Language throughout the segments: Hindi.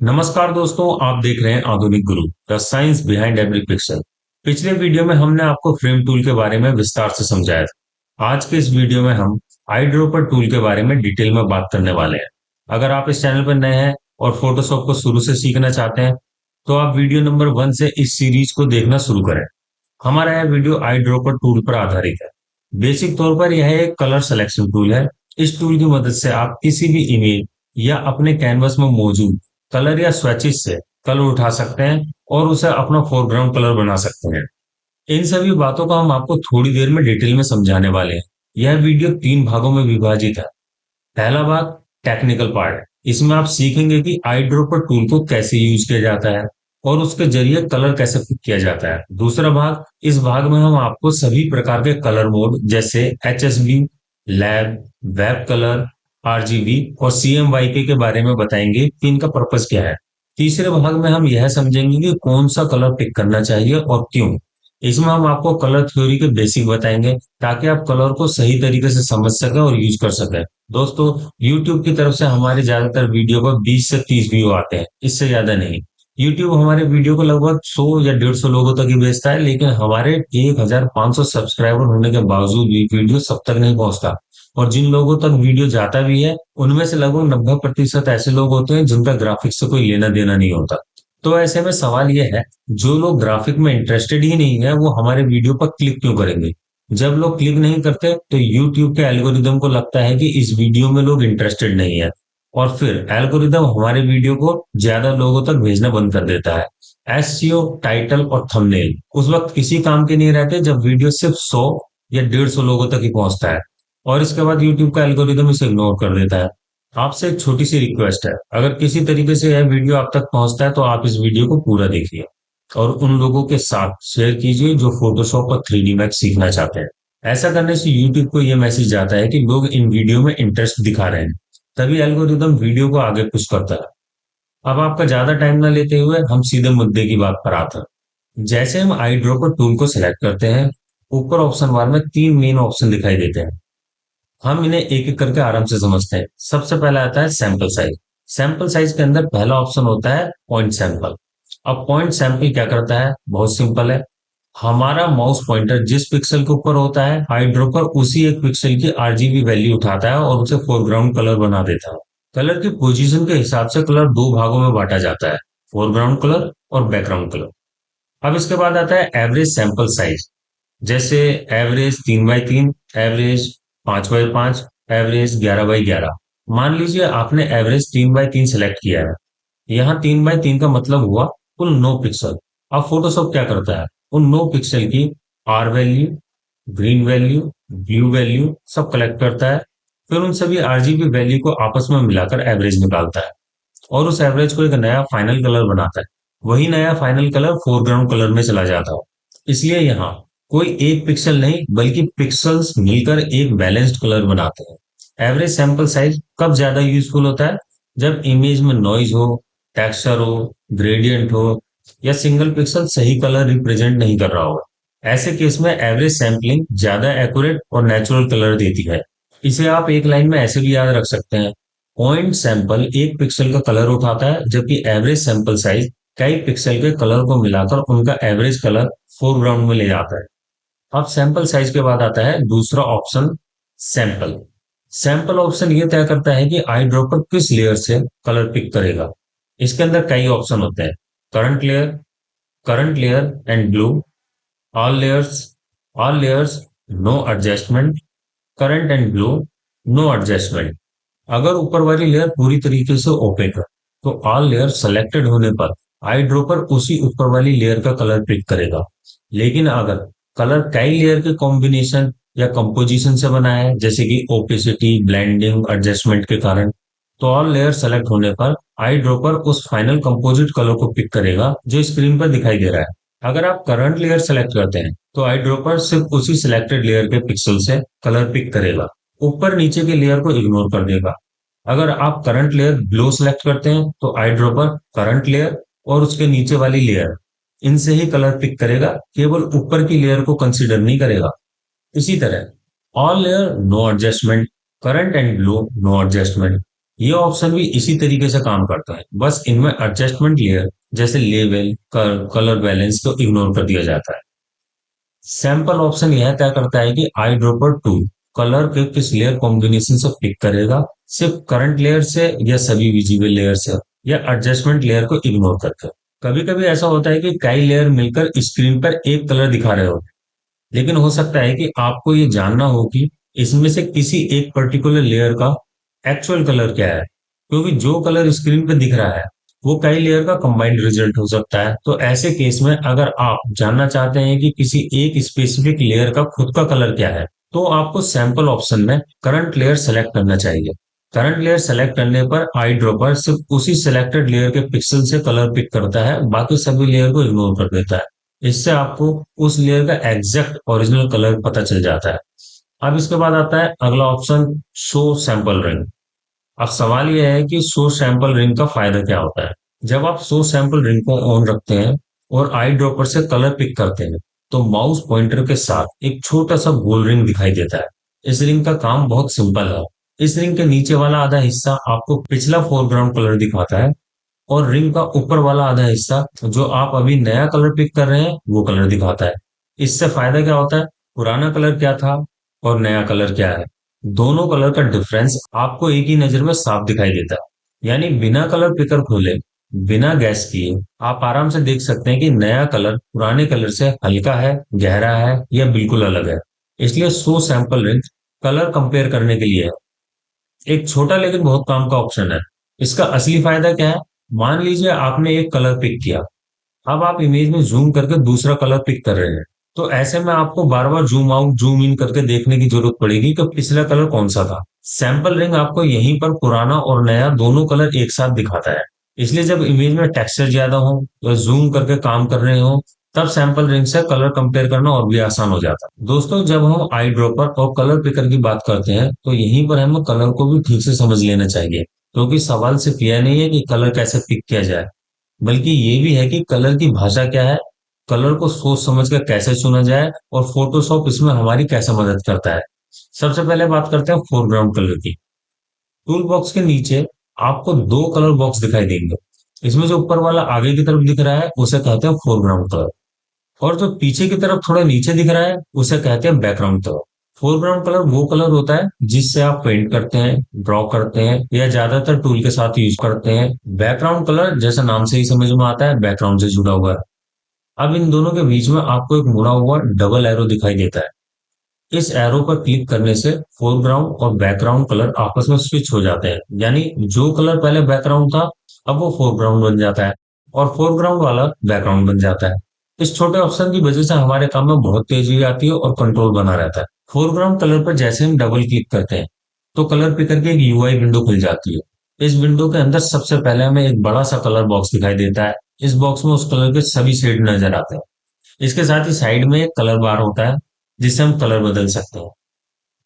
नमस्कार दोस्तों, आप देख रहे हैं आधुनिक गुरु the science behind every pixel. पिछले वीडियो में हमने आपको फ्रेम टूल के बारे में विस्तार से समझाया था। आज के इस वीडियो में हम आई ड्रॉपर टूल के बारे में डिटेल में बात करने वाले हैं। अगर आप इस चैनल पर नए हैं और फोटोशॉप को शुरू से सीखना चाहते हैं तो आप वीडियो नंबर 1 से इस सीरीज को देखना शुरू करें। हमारा यह वीडियो आई ड्रॉपर टूल पर आधारित है। बेसिक तौर पर यह एक कलर सिलेक्शन टूल है। इस टूल की मदद से आप किसी भी इमेज या अपने कैनवस में मौजूद कलर या स्वैचेस से कलर उठा सकते हैं और उसे अपना फोरग्राउंड कलर बना सकते हैं। इन सभी बातों को हम आपको थोड़ी देर में डिटेल में समझाने वाले हैं। यह वीडियो 3 भागों में विभाजित है। पहला भाग टेक्निकल पार्ट है। इसमें आप सीखेंगे कि आई ड्रॉपर टूल को कैसे यूज किया जाता है और उसके जरिए कलर कैसे पिक किया जाता है। दूसरा भाग, इस भाग में हम आपको सभी प्रकार के कलर मोड जैसे HSV, lab, web colour, RGB और CMYK के बारे में बताएंगे कि इनका पर्पस क्या है। तीसरे भाग में हम यह समझेंगे कि कौन सा कलर पिक करना चाहिए और क्यों। इसमें हम आपको कलर थ्योरी के बेसिक बताएंगे ताकि आप कलर को सही तरीके से समझ सकें और यूज कर सकें। दोस्तों, YouTube की तरफ से हमारे ज्यादातर वीडियो पर 20 से 30 व्यू आते हैं, इससे ज्यादा नहीं। YouTube हमारे वीडियो को लगभग 100 या 150 लोगों तक ही भेजता है, लेकिन हमारे 1500 सब्सक्राइबर होने के बावजूद भी वीडियो सब तक नहीं पहुंचता। और जिन लोगों तक वीडियो जाता भी है उनमें से लगभग 90% ऐसे लोग होते हैं जिनका ग्राफिक्स से कोई लेना देना नहीं होता। तो ऐसे में सवाल यह है, जो लोग ग्राफिक में इंटरेस्टेड ही नहीं है वो हमारे वीडियो पर क्लिक क्यों करेंगे? जब लोग क्लिक नहीं करते तो YouTube के एल्गोरिदम को लगता है कि इस वीडियो में लोग इंटरेस्टेड नहीं है और फिर एल्गोरिदम हमारे वीडियो को ज्यादा लोगों तक भेजना बंद कर देता है। SEO, टाइटल और थंबनेल उस वक्त किसी काम के नहीं रहते जब वीडियो सिर्फ 100 या 150 लोगों तक ही पहुंचता है और इसके बाद YouTube का एल्गोरिदम इसे इग्नोर कर देता है। आपसे एक छोटी सी रिक्वेस्ट है, अगर किसी तरीके से यह वीडियो आप तक पहुंचता है तो आप इस वीडियो को पूरा देखिए और उन लोगों के साथ शेयर कीजिए जो फोटोशॉप और 3D मैक्स सीखना चाहते हैं। ऐसा करने से YouTube को यह मैसेज जाता है कि लोग इन वीडियो में इंटरेस्ट दिखा रहे हैं, तभी एल्गोरिदम वीडियो को आगे पुश करता है। अब आपका ज्यादा टाइम ना लेते हुए हम सीधे मुद्दे की बात पर आते हैं। जैसे हम आई ड्रॉपर टूल को सिलेक्ट करते हैं, ऊपर ऑप्शन बार में 3 मेन ऑप्शन दिखाई देते हैं। हम इन्हें एक एक करके आराम से समझते हैं। सबसे पहला आता है सैंपल साइज। सैंपल साइज के अंदर पहला ऑप्शन होता है पॉइंट सैंपल। अब पॉइंट सैंपल क्या करता है? बहुत सिंपल है। हमारा माउस पॉइंटर जिस पिक्सल के ऊपर होता है, आई ड्रॉपर उसी एक पिक्सल की RGB वैल्यू उठाता है और उसे फोरग्राउंड कलर बना देता है। कलर की पोजीशन के हिसाब से कलर 2 भागों में बांटा जाता है, फोरग्राउंड कलर और बैकग्राउंड कलर। अब इसके बाद आता है एवरेज सैंपल साइज। जैसे average 3x3, average 5x5, average 11x11। मान लीजिए आपने एवरेज 3x3 सेलेक्ट किया है। यहाँ 3x3 का मतलब हुआ कुल 9 पिक्सल। अब फोटोशॉप क्या करता है? उन 9 पिक्सल की R value, green value, blue value सब कलेक्ट करता है, फिर उन सभी RGB वैल्यू को आपस में मिलाकर एवरेज निकालता है और उस एवरेज को एक नया फाइनल कलर बनाता है। वही नया फाइनल कलर फोरग्राउंड कलर में चला जाता है। इसलिए यहाँ कोई एक पिक्सल नहीं बल्कि पिक्सल्स मिलकर एक बैलेंस्ड कलर बनाते हैं। एवरेज सैंपल साइज कब ज्यादा यूजफुल होता है? जब इमेज में नॉइज हो, टेक्सचर हो, ग्रेडियंट हो या सिंगल पिक्सल सही कलर रिप्रेजेंट नहीं कर रहा हो। ऐसे केस में एवरेज सैंपलिंग ज्यादा एक्यूरेट और नेचुरल कलर देती है। इसे आप एक लाइन में ऐसे भी याद रख सकते हैं, पॉइंट सैंपल एक पिक्सल का कलर उठाता है जबकि एवरेज सैंपल साइज कई पिक्सल के कलर को मिलाकर उनका एवरेज कलर फोरग्राउंड में ले जाता है। अब सैंपल साइज के बाद आता है दूसरा ऑप्शन, सैंपल। सैंपल ऑप्शन ये तय करता है कि आई ड्रॉपर किस लेयर से कलर पिक करेगा। इसके अंदर कई ऑप्शन होते हैं, current layer and below, all layers, no adjustment, current and below, no adjustment. अगर ऊपर वाली लेयर पूरी तरीके से ओपेक है तो ऑल लेयर सेलेक्टेड होने पर आई ड्रॉपर उसी ऊपर वाली लेयर का कलर पिक करेगा। लेकिन अगर कलर कई लेयर के कॉम्बिनेशन या कंपोजिशन से बना है, जैसे कि ओपेसिटी, ब्लेंडिंग, एडजस्टमेंट के कारण, तो ऑल लेयर सेलेक्ट होने पर आई ड्रॉपर उस फाइनल कंपोजिट कलर को पिक करेगा जो स्क्रीन पर दिखाई दे रहा है। अगर आप करंट लेयर सेलेक्ट करते हैं तो आई ड्रॉपर सिर्फ उसी सिलेक्टेड लेयर के पिक्सल से कलर पिक करेगा, ऊपर नीचे के लेयर को इग्नोर कर देगा। अगर आप करंट लेयर ब्लू सेलेक्ट करते हैं तो आई ड्रॉपर करंट लेयर और उसके नीचे वाली लेयर इनसे ही कलर पिक करेगा, केवल ऊपर की लेयर को कंसीडर नहीं करेगा। इसी तरह all layer no adjustment, current and below no adjustment. ये ऑप्शन भी इसी तरीके से काम करता है, बस इनमें एडजस्टमेंट लेयर जैसे लेवल, कलर बैलेंस को इग्नोर कर दिया जाता है। सैंपल ऑप्शन यह तय करता है कि आई ड्रॉपर टूल कलर के किस लेयर कॉम्बिनेशन से पिक करेगा, सिर्फ करंट लेयर से या सभी विजिबल लेयर से, या एडजस्टमेंट लेयर को इग्नोर करके। कभी कभी ऐसा होता है कि कई लेयर मिलकर स्क्रीन पर एक कलर दिखा रहे होते हैं, लेकिन हो सकता है कि आपको ये जानना हो कि इसमें से किसी एक पर्टिकुलर लेयर का एक्चुअल कलर क्या है, क्योंकि जो कलर स्क्रीन पे दिख रहा है वो कई लेयर का कंबाइंड रिजल्ट हो सकता है। तो ऐसे केस में अगर आप जानना चाहते हैं कि किसी एक स्पेसिफिक लेयर का खुद का कलर क्या है, तो आपको सैंपल ऑप्शन में करंट लेयर सेलेक्ट करना चाहिए। करंट लेयर सेलेक्ट करने पर आई ड्रॉपर सिर्फ उसी सिलेक्टेड लेयर के पिक्सल से कलर पिक करता है, बाकी सभी लेयर को इग्नोर कर देता है। इससे आपको उस लेयर का एग्जैक्ट ओरिजिनल कलर पता चल जाता है। अब इसके बाद आता है अगला ऑप्शन, शो सैंपल रिंग। अब सवाल यह है कि शो सैंपल रिंग का फायदा क्या होता है। जब आप शो सैंपल रिंग को ऑन रखते हैं और आई ड्रॉपर से कलर पिक करते हैं, तो माउस पॉइंटर के साथ एक छोटा सा गोल रिंग दिखाई देता है। इस रिंग का काम बहुत सिंपल है। इस रिंग के नीचे वाला आधा हिस्सा आपको पिछला फोरग्राउंड कलर दिखाता है, और रिंग का ऊपर वाला आधा हिस्सा जो आप अभी नया कलर पिक कर रहे हैं वो कलर दिखाता है। इससे फायदा क्या होता है, पुराना कलर क्या था और नया कलर क्या है, दोनों कलर का डिफरेंस आपको एक ही नजर में साफ दिखाई देता है। यानी बिना कलर पिकर खोले, बिना गैस किए आप आराम से देख सकते हैं कि नया कलर पुराने कलर से हल्का है, गहरा है या बिल्कुल अलग है। इसलिए सो सैंपल रिंग कलर कंपेयर करने के लिए है। एक छोटा लेकिन बहुत काम का ऑप्शन है। इसका असली फायदा क्या है, मान लीजिए आपने एक कलर पिक किया, अब आप इमेज में जूम करके दूसरा कलर पिक कर रहे हैं, तो ऐसे में आपको बार बार जूम आउट जूम इन करके देखने की जरूरत पड़ेगी कि पिछला कलर कौन सा था। सैंपल रिंग आपको यहीं पर पुराना और नया दोनों कलर एक साथ दिखाता है। इसलिए जब इमेज में टेक्सचर ज्यादा हो या जूम करके काम कर रहे हो, तब सैंपल रिंग से कलर कंपेयर करना और भी आसान हो जाता है। दोस्तों, जब हम आई ड्रॉपर और कलर पिकर की बात करते हैं, तो यहीं पर हमें कलर को भी ठीक से समझ लेना चाहिए, क्योंकि सवाल सिर्फ यह नहीं है कि कलर कैसे पिक किया जाए, बल्कि ये भी है कि कलर की भाषा क्या है, कलर को सोच समझ कर कैसे चुना जाए, और फोटोशॉप इसमें हमारी कैसे मदद करता है। सबसे पहले बात करते हैं फोरग्राउंड कलर की। टूल बॉक्स के नीचे आपको दो कलर बॉक्स दिखाई देंगे। इसमें जो ऊपर वाला आगे की तरफ दिख रहा है उसे कहते हैं फोरग्राउंड कलर, और जो पीछे की तरफ थोड़ा नीचे दिख रहा है उसे कहते हैं बैकग्राउंड कलर। फोरग्राउंड कलर वो कलर होता है जिससे आप पेंट करते हैं, ड्रॉ करते हैं या ज्यादातर टूल के साथ यूज करते हैं। बैकग्राउंड कलर जैसा नाम से ही समझ में आता है, बैकग्राउंड से जुड़ा हुआ है। अब इन दोनों के बीच में आपको एक मुड़ा हुआ डबल एरो दिखाई देता है। इस एरो पर क्लिक करने से फोरग्राउंड और बैकग्राउंड कलर आपस में स्विच हो जाते हैं, यानी जो कलर पहले बैकग्राउंड था अब वो फोरग्राउंड बन जाता है, और फोरग्राउंड वाला बैकग्राउंड बन जाता है। इस छोटे ऑप्शन की वजह से हमारे काम में बहुत तेजी आती है और कंट्रोल बना रहता है। फोरग्राउंड कलर पर जैसे हम डबल क्लिक करते हैं, तो कलर पिकर की एक यूआई विंडो खुल जाती है। इस विंडो के अंदर सबसे पहले हमें एक बड़ा सा कलर बॉक्स दिखाई देता है। इस बॉक्स में उस कलर के सभी शेड नजर आते हैं। इसके साथ ही साइड में एक कलर बार होता है जिससे हम कलर बदल सकते हैं।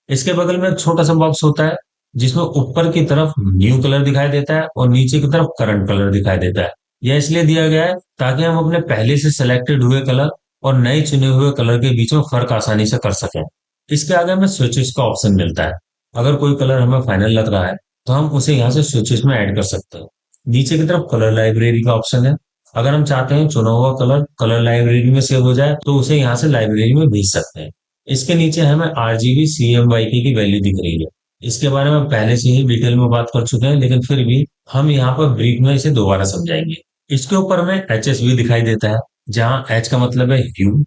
इसके बगल में एक छोटा सा बॉक्स होता है जिसमें ऊपर की तरफ न्यू कलर दिखाई देता है और नीचे की तरफ करंट कलर दिखाई देता है। यह इसलिए दिया गया है ताकि हम अपने पहले से सिलेक्टेड हुए कलर और नए चुने हुए कलर के बीच में फर्क आसानी से कर सकें। इसके आगे हमें स्विचेस का ऑप्शन मिलता है। अगर कोई कलर हमें फाइनल लग रहा है तो हम उसे यहाँ से स्विचेस में ऐड कर सकते हैं। नीचे की तरफ कलर लाइब्रेरी का ऑप्शन है। अगर हम चाहते हैं चुना हुआ कलर कलर लाइब्रेरी में सेव हो जाए तो उसे यहाँ से लाइब्रेरी में भेज सकते हैं। इसके नीचे हमें RGB CMYK की वैल्यू दिख रही है। इसके बारे में पहले से ही डिटेल में बात कर चुके हैं, लेकिन फिर भी हम यहाँ पर ब्रीफ में इसे दोबारा समझाएंगे। इसके ऊपर हमें HSV दिखाई देता है, जहाँ H का मतलब है ह्यू,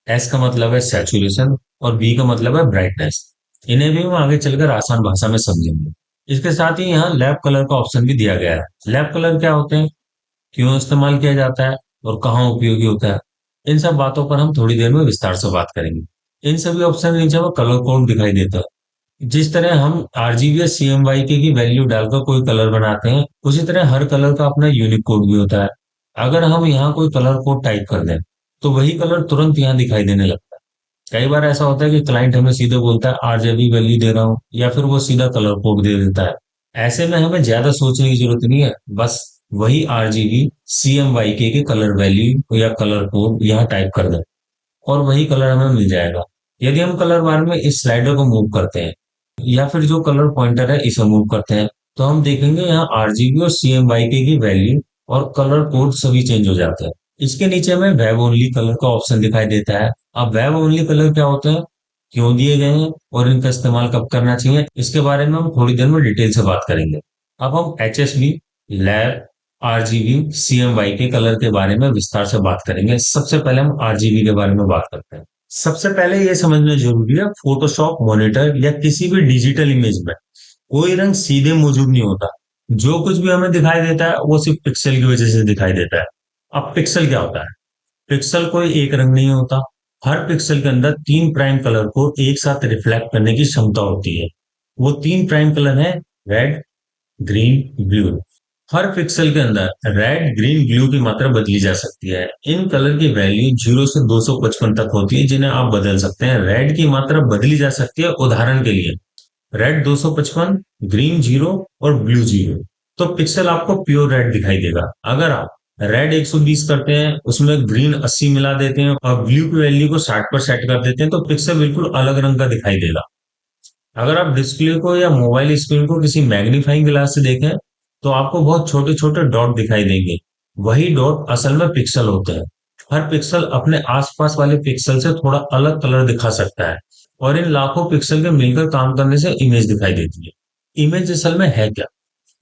S का मतलब है सैचुरेशन और B का मतलब है ब्राइटनेस। इन्हें भी हम आगे चलकर आसान भाषा में समझेंगे। इसके साथ ही यहाँ लैब कलर का ऑप्शन भी दिया गया है। लैब कलर क्या होते हैं, क्यों इस्तेमाल किया जाता है और कहाँ उपयोगी होता है, इन सब बातों पर हम थोड़ी देर में विस्तार से बात करेंगे। इन सभी ऑप्शन के नीचे हमें कलर कोड दिखाई देता है। जिस तरह हम RGB या CMYK की वैल्यू डालकर कोई कलर बनाते हैं, उसी तरह हर कलर का अपना यूनिक कोड भी होता है। अगर हम यहाँ कोई कलर कोड टाइप कर दें तो वही कलर तुरंत यहाँ दिखाई देने लगता है। कई बार ऐसा होता है कि क्लाइंट हमें सीधे बोलता है RGB वैल्यू दे रहा हूँ, या फिर वो सीधा कलर कोड दे देता है। ऐसे में हमें ज्यादा सोचने की जरूरत नहीं है, बस वही RGB CMYK के कलर वैल्यू या कलर कोड यहाँ टाइप कर दें और वही कलर हमें मिल जाएगा। यदि हम कलर बार में इस स्लाइडर को मूव करते हैं या फिर जो कलर पॉइंटर है इसे मूव करते हैं, तो हम देखेंगे यहाँ आरजीबी और सीएमवाईके की वैल्यू और कलर कोड सभी चेंज हो जाते हैं। इसके नीचे हमें वेब ओनली कलर का ऑप्शन दिखाई देता है। अब वेब ओनली कलर क्या होता है, क्यों दिए गए हैं और इनका इस्तेमाल कब करना चाहिए, इसके बारे में हम थोड़ी देर में डिटेल से बात करेंगे। अब हम एचएसबी, लैब, आरजीबी, सीएमवाई के कलर के बारे में विस्तार से बात करेंगे। सबसे पहले हम आरजीबी के बारे में बात करते हैं। सबसे पहले ये समझना जरूरी है, फोटोशॉप, मॉनिटर या किसी भी डिजिटल इमेज में कोई रंग सीधे मौजूद नहीं होता। जो कुछ भी हमें दिखाई देता है वो सिर्फ पिक्सल की वजह से दिखाई देता है। अब पिक्सल क्या होता है? पिक्सल कोई एक रंग नहीं होता। हर पिक्सल के अंदर तीन प्राइम कलर को एक साथ रिफ्लेक्ट करने की क्षमता होती है। वो तीन प्राइम कलर है रेड, ग्रीन, ब्लू। हर पिक्सल के अंदर रेड, ग्रीन, ब्लू की मात्रा बदली जा सकती है। इन कलर की वैल्यू 0 से 255 तक होती है, जिन्हें आप बदल सकते हैं। रेड की मात्रा बदली जा सकती है, उदाहरण के लिए रेड 255, ग्रीन 0 और ब्लू 0। तो पिक्सल आपको प्योर रेड दिखाई देगा। अगर आप रेड 120 करते हैं, उसमें ग्रीन 80 मिला देते हैं और ब्लू की वैल्यू को 60 पर सेट कर देते हैं, तो पिक्सल बिल्कुल अलग रंग का दिखाई देगा। अगर आप डिस्प्ले को या मोबाइल स्क्रीन को किसी मैग्नीफाइंग ग्लास से देखें, तो आपको बहुत छोटे छोटे डॉट दिखाई देंगे। वही डॉट असल में पिक्सल होते हैं। हर पिक्सल अपने आसपास वाले पिक्सल से थोड़ा अलग कलर दिखा सकता है, और इन लाखों पिक्सल के मिलकर काम करने से इमेज दिखाई देती है। इमेज असल में है क्या?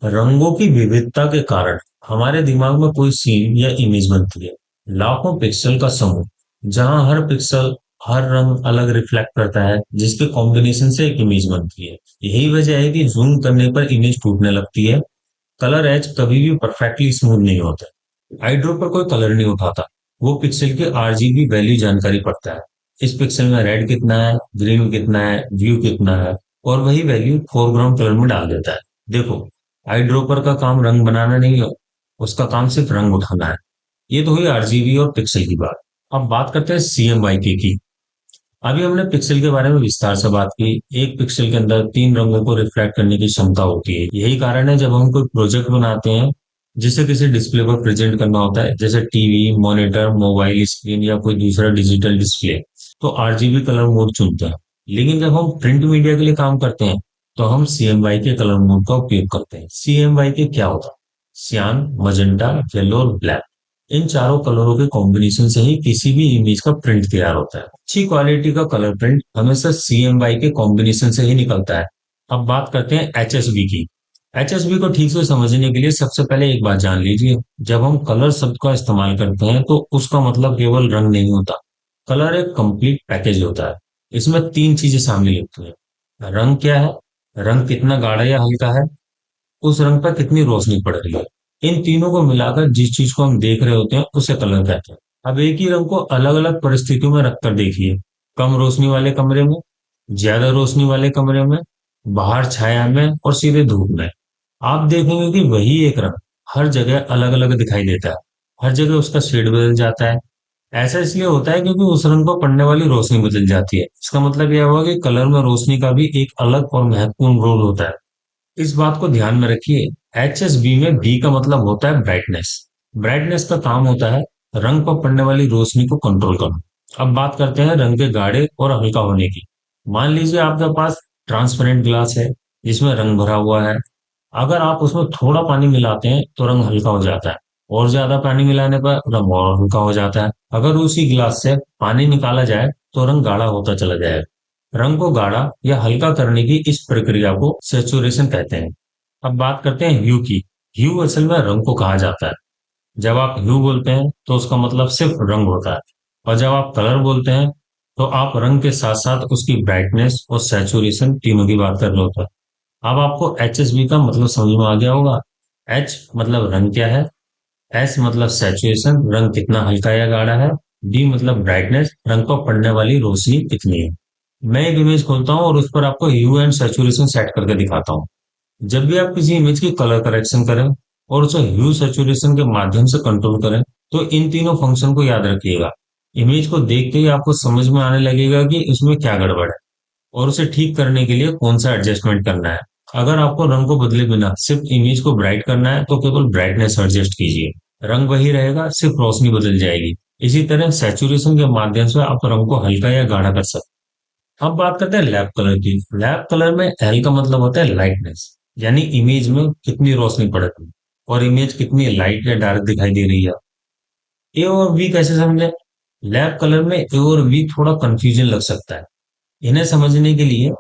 रंगों की विविधता के कारण हमारे दिमाग में कोई सीन या इमेज बनती है। लाखों पिक्सल का समूह, जहां हर पिक्सल हर रंग अलग रिफ्लेक्ट करता है, जिसके कॉम्बिनेशन से एक इमेज बनती है। यही वजह है कि जूम करने पर इमेज टूटने लगती है। कलर एज कभी भी परफेक्टली स्मूथ नहीं होता। आई ड्रॉप पर कोई कलर नहीं उठाता, वो पिक्सल की आरजीबी वैल्यू जानकारी पड़ता है। इस पिक्सल में रेड कितना है, ग्रीन कितना है, ब्लू कितना है, और वही वैल्यू फोरग्राउंड कलर में डाल देता है। देखो, आई ड्रॉपर का काम रंग बनाना नहीं है, उसका काम सिर्फ रंग उठाना है। ये तो हुई आरजीबी और पिक्सल की बात। अब बात करते हैं सीएमवाईके की। अभी हमने पिक्सल के बारे में विस्तार से बात की। एक पिक्सल के अंदर तीन रंगों को रिफ्लेक्ट करने की क्षमता होती है। यही कारण है जब हम कोई प्रोजेक्ट बनाते हैं जिसे किसी डिस्प्ले पर प्रेजेंट करना होता है, जैसे टीवी, मॉनिटर, मोबाइल स्क्रीन या कोई दूसरा डिजिटल डिस्प्ले, तो आरजीबी कलर मोड चुनते हैं। लेकिन जब हम प्रिंट मीडिया के लिए काम करते हैं, तो हम सीएमवाई के कलर मोड का उपयोग करते हैं। सीएमवाई के क्या होता है? सियान, मजेंटा, येलो और ब्लैक। इन चारों कलरों के कॉम्बिनेशन से ही किसी भी इमेज का प्रिंट तैयार होता है। अच्छी क्वालिटी का कलर प्रिंट हमेशा सीएमवाई के कॉम्बिनेशन से ही निकलता है। अब बात करते हैं एचएसबी की। एचएसबी को ठीक से समझने के लिए सबसे पहले एक बात जान लीजिए। जब हम कलर शब्द का इस्तेमाल करते हैं, तो उसका मतलब केवल रंग नहीं होता। कलर एक कंप्लीट पैकेज होता है। इसमें तीन चीजें शामिल होती हैं। रंग क्या है, रंग कितना गाढ़ा या हल्का है, उस रंग पर कितनी रोशनी पड़ रही है। इन तीनों को मिलाकर जिस चीज को हम देख रहे होते हैं, उसे कलर कहते हैं। अब एक ही रंग को अलग अलग परिस्थितियों में रखकर देखिए। कम रोशनी वाले कमरे में, ज्यादा रोशनी वाले कमरे में, बाहर छाया में और सीधे धूप में, आप देखेंगे कि वही एक रंग हर जगह अलग अलग दिखाई देता है। हर जगह उसका शेड बदल जाता है। ऐसा इसलिए होता है क्योंकि उस रंग को पड़ने वाली रोशनी बदल जाती है। इसका मतलब यह हुआ कि कलर में रोशनी का भी एक अलग और महत्वपूर्ण रोल होता है। इस बात को ध्यान में रखिए। एचएसबी में बी का मतलब होता है ब्राइटनेस। ब्राइटनेस का काम होता है रंग पर पड़ने वाली रोशनी को कंट्रोल करना। अब बात करते हैं रंग के गाढ़े और हल्का होने की। मान लीजिए आपके पास ट्रांसपेरेंट ग्लास है जिसमें रंग भरा हुआ है। अगर आप उसमें थोड़ा पानी मिलाते हैं तो रंग हल्का हो जाता है, और ज्यादा पानी मिलाने पर रंग और हल्का हो जाता है। अगर उसी ग्लास से पानी निकाला जाए तो रंग गाढ़ा होता चला जाएगा। रंग को गाढ़ा या हल्का करने की इस प्रक्रिया को सैचुरेशन कहते हैं। अब बात करते हैं ह्यू की। ह्यू असल में रंग को कहा जाता है। जब आप ह्यू बोलते हैं तो उसका मतलब सिर्फ रंग होता है, और जब आप कलर बोलते हैं तो आप रंग के साथ साथ उसकी ब्राइटनेस और सैचुरेशन तीनों की बात कर रहे होते हैं। अब आपको एचएसबी का मतलब समझ में आ गया होगा। एच मतलब रंग क्या है, एस मतलब सैचुरेशन, रंग कितना हल्का या गाढ़ा है, डी मतलब ब्राइटनेस, रंग को पड़ने वाली रोशनी कितनी है। मैं एक इमेज खोलता हूँ और उस पर आपको ह्यू एंड सैचुरेशन सेट करके दिखाता हूँ। जब भी आप किसी इमेज की कलर करेक्शन करें और उसे ह्यू सैचुरेशन के माध्यम से कंट्रोल करें, तो इन तीनों फंक्शन को याद रखिएगा। इमेज को देखते ही आपको समझ में आने लगेगा कि इसमें क्या गड़बड़ है और उसे ठीक करने के लिए कौन सा एडजस्टमेंट करना है। अगर आपको रंग को बदले बिना सिर्फ इमेज को ब्राइट करना है, तो केवल ब्राइटनेस एडजस्ट कीजिए। रंग वही रहेगा, सिर्फ रोशनी बदल जाएगी। इसी तरह सैचुरेशन के माध्यम से आप रंग को हल्का या गाढ़ा कर सकते हैं। अब बात करते हैं लैब कलर की। लैब कलर में एल का मतलब होता है लाइटनेस। यानी इमेज में कितनी रोशनी पड़ती है और इमेज कितनी लाइट या डार्क दिखाई दे रही है। ए और बी कैसे समझे? लैब कलर में ए और बी थोड़ा कंफ्यूजन लग सकता है। इन्हें समझने के लिए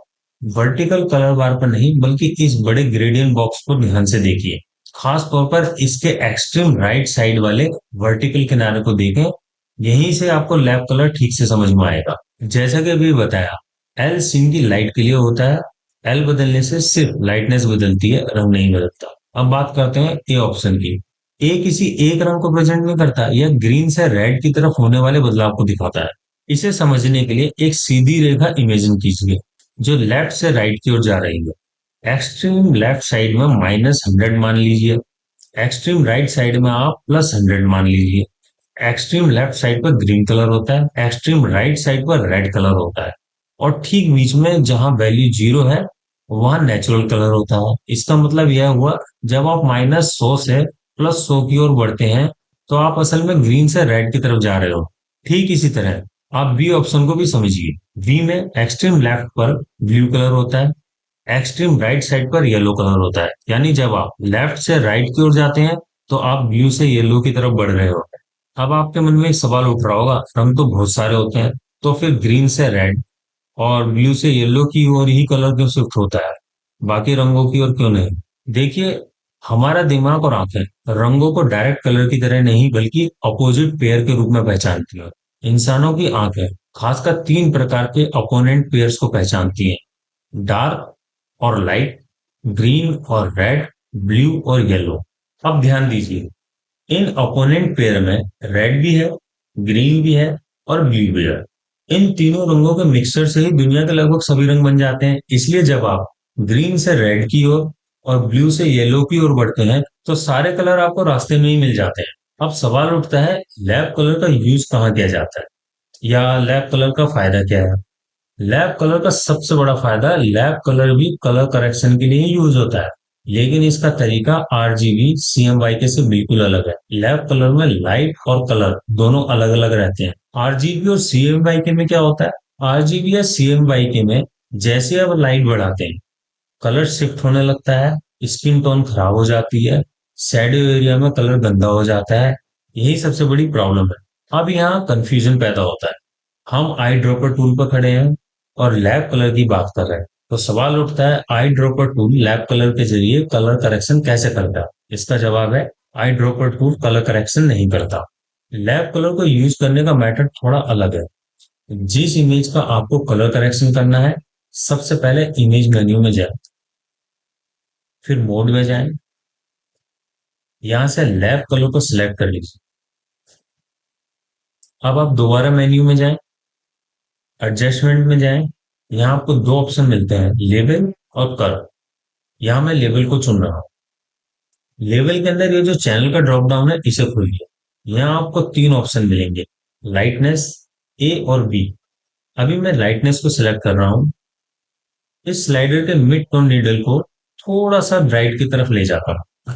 वर्टिकल कलर बार पर नहीं बल्कि इस बड़े ग्रेडियंट बॉक्स को ध्यान से देखिए। खास तौर पर इसके एक्सट्रीम राइट साइड वाले वर्टिकल किनारे को देखें। यहीं से आपको लैब कलर ठीक से समझ में आएगा। जैसा कि अभी बताया, एल सीन की लाइट के लिए होता है। एल बदलने से सिर्फ लाइटनेस बदलती है, रंग नहीं बदलता। अब बात करते हैं ए ऑप्शन की। ए किसी एक रंग को प्रेजेंट नहीं करता, यह ग्रीन से रेड की तरफ होने वाले बदलाव को दिखाता है। इसे समझने के लिए एक सीधी रेखा इमेजिन कीजिए जो लेफ्ट से राइट की ओर जा रही है। एक्सट्रीम लेफ्ट साइड में -100 मान लीजिए। एक्सट्रीम राइट साइड में आप +100 मान लीजिए। एक्सट्रीम लेफ्ट साइड पर ग्रीन कलर होता है, एक्सट्रीम राइट साइड पर रेड कलर होता है, और ठीक बीच में जहां वैल्यू 0 है वहां नेचुरल कलर होता है। इसका मतलब यह हुआ, जब आप -100 से +100 की ओर बढ़ते हैं तो आप असल में ग्रीन से रेड की तरफ जा रहे हो। ठीक इसी तरह आप बी ऑप्शन को भी समझिए। बी में एक्सट्रीम लेफ्ट पर ब्लू कलर होता है, एक्सट्रीम राइट साइड पर येलो कलर होता है। यानी जब आप लेफ्ट से राइट की ओर जाते हैं तो आप ब्लू से येलो की तरफ बढ़ रहे हो। अब आपके मन में एक सवाल उठ रहा होगा, रंग तो बहुत सारे होते हैं, तो फिर ग्रीन से रेड और ब्लू से येलो की ओर ही कलर क्यों शिफ्ट होता है, बाकी रंगों की ओर क्यों नहीं? देखिए, हमारा दिमाग और आंखें रंगों को डायरेक्ट कलर की तरह नहीं बल्कि अपोजिट पेयर के रूप में पहचानती हैं। इंसानों की आंखें खासकर 3 प्रकार के अपोनेंट पेयर्स को पहचानती हैं: डार्क और लाइट, ग्रीन और रेड, ब्लू और येलो। अब ध्यान दीजिए, इन अपोनेंट पेयर में रेड भी है, ग्रीन भी है और ब्लू भी है। इन तीनों रंगों के मिक्सचर से ही दुनिया के लगभग सभी रंग बन जाते हैं। इसलिए जब आप ग्रीन से रेड की ओर और ब्लू से येलो की ओर बढ़ते हैं तो सारे कलर आपको रास्ते में ही मिल जाते हैं। अब सवाल उठता है, लैब कलर का यूज कहाँ किया जाता है या लैब कलर का फायदा क्या है? लैब कलर का सबसे बड़ा फायदा, लैब कलर भी कलर करेक्शन के लिए यूज होता है, लेकिन इसका तरीका आरजीबी सीएमवाईके से बिल्कुल अलग है। लैब कलर में लाइट और कलर दोनों अलग अलग रहते हैं। आरजीबी और सीएमवाईके में क्या होता है? आरजीबी या सीएमवाईके में जैसे आप लाइट बढ़ाते हैं कलर शिफ्ट होने लगता है, स्किन टोन खराब हो जाती है, शैडो एरिया में कलर गंदा हो जाता है। यही सबसे बड़ी प्रॉब्लम है। अब यहाँ कंफ्यूजन पैदा होता है। हम आई ड्रॉपर टूल पर खड़े हैं और लैब कलर की बात कर रहे हैं, तो सवाल उठता है, eye dropper tool lab colour के जरिए कलर करेक्शन कैसे करता है? इसका जवाब है, eye dropper tool colour correction नहीं करता। लैब कलर को यूज करने का मेथड थोड़ा अलग है। जिस इमेज का आपको कलर करेक्शन करना है, सबसे पहले इमेज मेन्यू में जाए, फिर मोड में जाएं, यहां से लैब कलर को सिलेक्ट कर लीजिए। अब आप दोबारा मेन्यू में जाएं, एडजस्टमेंट में जाएं, यहाँ आपको 2 ऑप्शन मिलते हैं, लेबल और कलर। यहाँ मैं लेबल को चुन रहा हूँ। लेबल के अंदर ये जो चैनल का ड्रॉप डाउन है इसे खोलिए। यहाँ आपको 3 ऑप्शन मिलेंगे, लाइटनेस, ए और बी। अभी मैं लाइटनेस को सिलेक्ट कर रहा हूँ। इस स्लाइडर के मिड टोन नीडल को थोड़ा सा ब्राइट की तरफ ले जाता हूँ।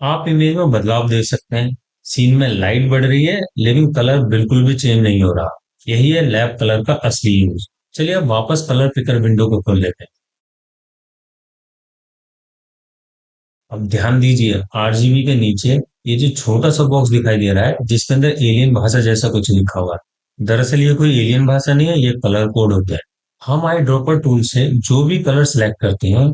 आप इमेज में बदलाव देख सकते हैं। सीन में लाइट बढ़ रही है लेकिन कलर बिल्कुल भी चेंज नहीं हो रहा। यही है लैब कलर का असली यूज। चलिए अब वापस कलर पिकर विंडो को खोल लेते हैं। अब ध्यान दीजिए, आरजीबी के नीचे ये जो छोटा सा बॉक्स दिखाई दे रहा है जिसके अंदर एलियन भाषा जैसा कुछ लिखा हुआ है, दरअसल ये कोई एलियन भाषा नहीं है, ये कलर कोड होता है। हम आई ड्रॉपर टूल से जो भी कलर सिलेक्ट करते हैं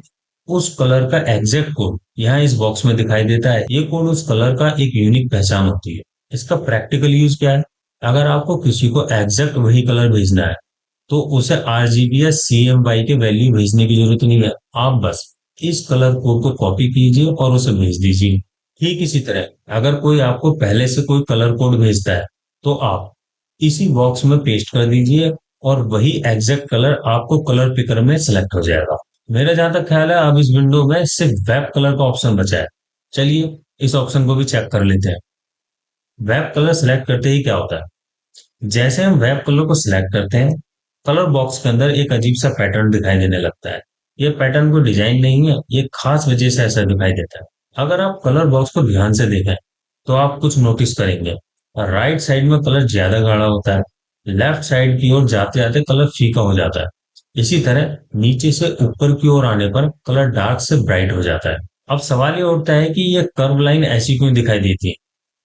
उस कलर का एग्जैक्ट कोड यहाँ इस बॉक्स में दिखाई देता है। ये कोड उस कलर का एक यूनिक पहचान होती है। इसका प्रैक्टिकल यूज क्या है? अगर आपको किसी को एग्जैक्ट वही कलर भेजना है तो उसे आरजीबी या सीएमवाई के वैल्यू भेजने की जरूरत नहीं है। आप बस इस कलर कोड को कॉपी कीजिए और उसे भेज दीजिए। ठीक इसी तरह अगर कोई आपको पहले से कोई कलर कोड भेजता है तो आप इसी बॉक्स में पेस्ट कर दीजिए और वही एग्जैक्ट कलर आपको कलर पिकर में सिलेक्ट हो जाएगा। मेरा जहां तक ख्याल है अब इस विंडो में सिर्फ वेब कलर का ऑप्शन बचा है। चलिए इस ऑप्शन को भी चेक कर लेते हैं। वेब कलर सिलेक्ट करते ही क्या होता है? जैसे हम वेब कलर को सिलेक्ट करते हैं, कलर बॉक्स के अंदर एक अजीब सा पैटर्न दिखाई देने लगता है। ये पैटर्न कोई डिजाइन नहीं है, ये खास वजह से ऐसा दिखाई देता है। अगर आप कलर बॉक्स को ध्यान से देखें तो आप कुछ नोटिस करेंगे। राइट साइड में कलर ज्यादा गाढ़ा होता है, लेफ्ट साइड की ओर जाते जाते कलर फीका हो जाता है। इसी तरह नीचे से ऊपर की ओर आने पर कलर डार्क से ब्राइट हो जाता है। अब सवाल ये उठता है कि ये कर्व लाइन ऐसी क्यों दिखाई देती है।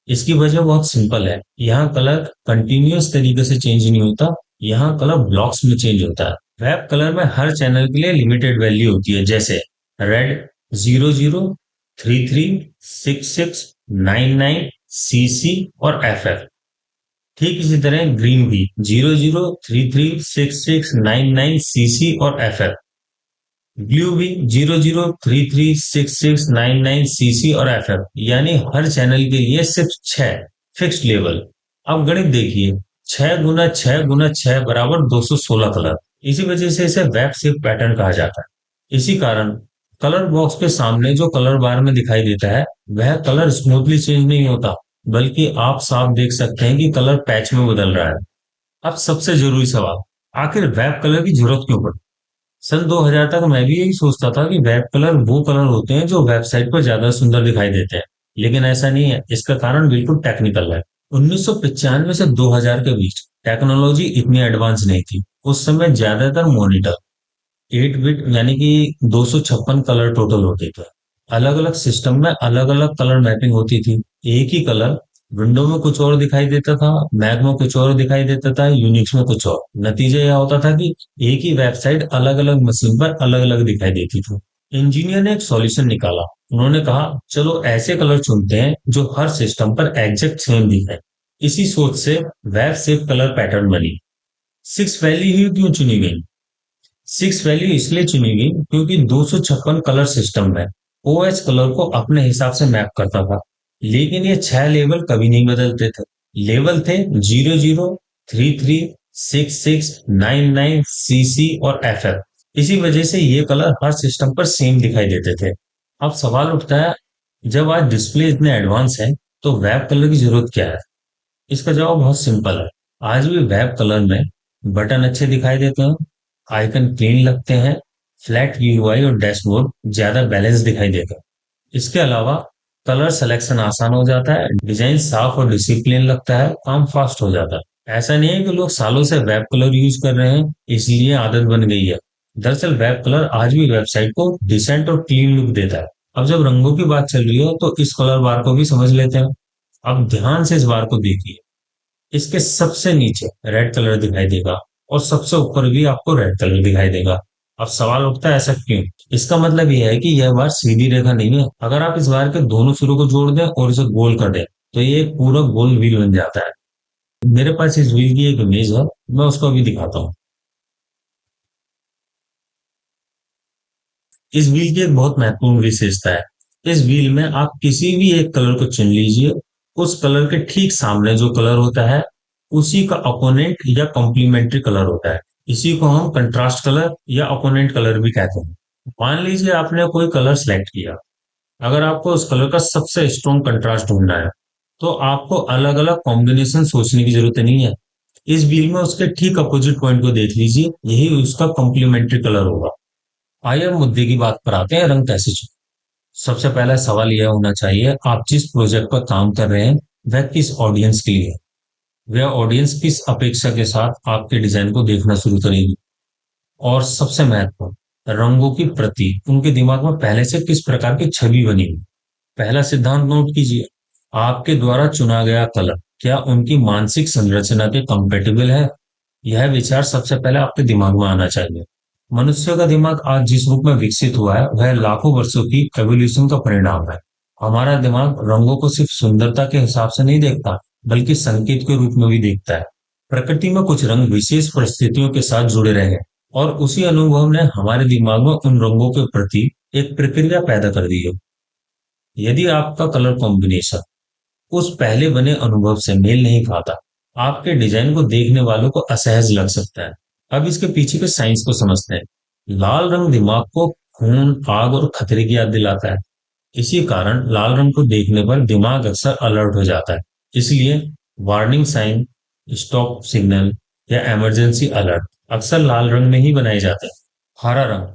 इसकी वजह बहुत सिंपल है। यहाँ कलर कंटिन्यूअस तरीके से चेंज नहीं होता, यहाँ कलर ब्लॉक्स में चेंज होता है। वेब कलर में हर चैनल के लिए लिमिटेड वैल्यू होती है, जैसे रेड 00 33 66 99 सीसी और एफएफ। ठीक इसी तरह ग्रीन भी 00 33 66 99 सीसी और एफएफ। ब्लू भी 00 33 66 99 सीसी और एफएफ, यानी हर चैनल के लिए सिर्फ 6 फिक्स्ड लेवल। अब गणित देखिए, 6 गुना 6 गुना 6 बराबर 216 कलर। इसी वजह से इसे वेब शेप पैटर्न कहा जाता है। इसी कारण कलर बॉक्स के सामने जो कलर बार में दिखाई देता है वह कलर स्मूथली चेंज नहीं होता, बल्कि आप साफ देख सकते हैं कि कलर पैच में बदल रहा है। अब सबसे जरूरी सवाल, आखिर वेब कलर की जरूरत क्यों पड़ी। सन 2000 तक मैं भी यही सोचता था कि वेब कलर वो कलर होते हैं जो वेबसाइट पर ज्यादा सुंदर दिखाई देते हैं, लेकिन ऐसा नहीं है। इसका कारण बिल्कुल टेक्निकल है। 1995 से 2000 के बीच टेक्नोलॉजी इतनी एडवांस नहीं थी। उस समय ज्यादातर मॉनिटर 8 बिट यानी कि 256 कलर टोटल होते थे। अलग अलग सिस्टम में अलग अलग कलर मैपिंग होती थी। एक ही कलर विंडो में कुछ और दिखाई देता था, मैक में कुछ और दिखाई देता था, यूनिक्स में कुछ और। नतीजा यह होता था कि एक ही वेबसाइट अलग अलग मशीन पर अलग अलग दिखाई देती थी। इंजीनियर ने एक सॉल्यूशन निकाला। उन्होंने कहा चलो ऐसे कलर चुनते हैं जो हर सिस्टम पर एग्जैक्ट सेम दिखे। इसी सोच से वेब सेप कलर पैटर्न बनी। 6 वैल्यू ही क्यों चुनी गई। 6 वैल्यू इसलिए चुनी गई क्योंकि 256 कलर सिस्टम में ओएस कलर को अपने हिसाब से मैप करता था, लेकिन ये 6 लेवल कभी नहीं बदलते थे। लेवल थे 00 33 66 99 सीसी और एफएफ। इसी वजह से ये कलर हर सिस्टम पर सेम दिखाई देते थे। अब सवाल उठता है, जब आज डिस्प्ले इतने एडवांस है तो वेब कलर की जरूरत क्या है। इसका जवाब बहुत सिंपल है। आज भी वेब कलर में बटन अच्छे दिखाई देते हैं, आइकन क्लीन लगते हैं, फ्लैट यूआई और डैशबोर्ड ज्यादा बैलेंस दिखाई देगा। इसके अलावा कलर सिलेक्शन आसान हो जाता है, डिजाइन साफ और डिसिप्लिन लगता है, काम फास्ट हो जाता है। ऐसा नहीं है कि लोग सालों से वेब कलर यूज कर रहे हैं इसलिए आदत बन गई है। दरअसल वेब कलर आज भी वेबसाइट को डिसेंट और क्लीन लुक देता है। अब जब रंगों की बात चल रही है तो इस कलर बार को भी समझ लेते हैं। अब ध्यान से इस बार को देखिए। इसके सबसे नीचे रेड कलर दिखाई देगा और सबसे ऊपर भी आपको रेड कलर दिखाई देगा। अब सवाल उठता है ऐसा क्यों। इसका मतलब यह है कि यह बार सीधी रेखा नहीं है। अगर आप इस बार के दोनों सिरों को जोड़ दें और इसे गोल कर दें तो ये एक पूरा गोल व्हील बन जाता है। मेरे पास इस व्हील की एक इमेज है, मैं उसको अभी दिखाता हूँ। इस व्हील की एक बहुत महत्वपूर्ण विशेषता है। इस व्हील में आप किसी भी एक कलर को चुन लीजिए, उस कलर के ठीक सामने जो कलर होता है उसी का अपोनेंट या कॉम्प्लीमेंट्री कलर होता है। इसी को हम कंट्रास्ट कलर या अपोनेंट कलर भी कहते हैं। मान लीजिए आपने कोई कलर सेलेक्ट किया। अगर आपको उस कलर का सबसे स्ट्रॉन्ग कंट्रास्ट ढूंढना है तो आपको अलग अलग कॉम्बिनेशन सोचने की जरूरत नहीं है। इस व्हील में उसके ठीक अपोजिट पॉइंट को देख लीजिए, यही उसका कॉम्प्लीमेंट्री कलर होगा। आइए अब मुद्दे की बात पर आते हैं, रंग कैसे चुनें। सबसे पहला सवाल यह होना चाहिए, आप जिस प्रोजेक्ट पर काम कर रहे हैं वह किस ऑडियंस के लिए है। वह ऑडियंस किस अपेक्षा के साथ आपके डिजाइन को देखना शुरू करेगी। और सबसे महत्वपूर्ण, रंगों की प्रति उनके दिमाग में पहले से किस प्रकार की छवि बनी हुई। पहला सिद्धांत नोट कीजिए, आपके द्वारा चुना गया कलर क्या उनकी मानसिक संरचना के कंपेटेबल है। यह विचार सबसे पहले आपके दिमाग में आना चाहिए। मनुष्य का दिमाग आज जिस रूप में विकसित हुआ है वह लाखों वर्षों की एवोल्यूशन का परिणाम है। हमारा दिमाग रंगों को सिर्फ सुंदरता के हिसाब से नहीं देखता, बल्कि संकेत के रूप में भी देखता है। प्रकृति में कुछ रंग विशेष परिस्थितियों के साथ जुड़े रहे हैं और उसी अनुभव ने हमारे दिमाग में उन रंगों के प्रति एक प्रक्रिया पैदा कर दी है। यदि आपका कलर कॉम्बिनेशन उस पहले बने अनुभव से मेल नहीं खाता, आपके डिजाइन को देखने वालों को असहज लग सकता है। अब इसके पीछे के साइंस को समझते हैं। लाल रंग दिमाग को खून, आग और खतरे की याद दिलाता है। इसी कारण लाल रंग को देखने पर दिमाग अक्सर अलर्ट हो जाता है। इसलिए वार्निंग साइन, स्टॉप सिग्नल या इमरजेंसी अलर्ट अक्सर लाल रंग में ही बनाए जाते हैं। हरा रंग